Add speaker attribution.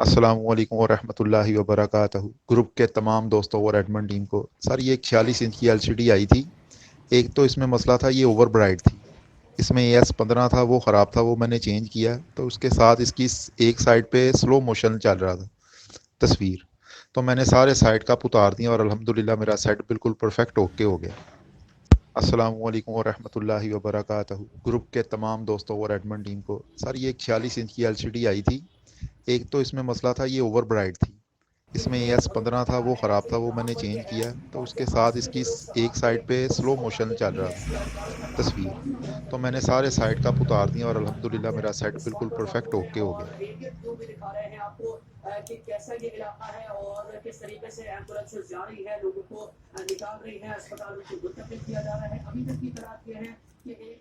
Speaker 1: अस्सलामुअलैकुम वरहमतुल्लाहि वबरकातुहू। ग्रुप के तमाम दोस्तों और एडमिन टीम को सर, ये एक 46 इंच की एलसीडी आई थी। एक तो इसमें मसला था, ये ओवर ब्राइट थी। इसमें AS15 था, वो ख़राब था, वो मैंने चेंज किया। तो उसके साथ इसकी एक साइड पे स्लो मोशन चल रहा था तस्वीर। तो मैंने सारे साइड का उतार दिया और अल्हम्दुलिल्लाह मेरा सेट बिल्कुल परफेक्ट ओके हो गया। अस्सलामुअलैकुम वरहमतुल्लाहि वबरकातुहू। ग्रुप के तमाम दोस्तों और एडमिन टीम को सर, ये एक 46 इंच की एलसीडी आई थी। एक तो इसमें मसला था, ये ओवर ब्राइट थी। इसमें AS15 था, वो ख़राब था, वो मैंने चेंज किया। तो उसके साथ इसकी एक साइड पे स्लो मोशन चल रहा था तस्वीर। तो मैंने सारे साइड का उतार दिया और अल्हम्दुलिल्लाह मेरा सेट बिल्कुल परफेक्ट ओके हो गया। कि कैसा ये इलाका है और किस तरीके से एम्बुलेंस जा रही है, लोगों को निकाल रही है, अस्पताल में मुंतकिल किया जा रहा है। अभी तक की तलाश ये है कि एक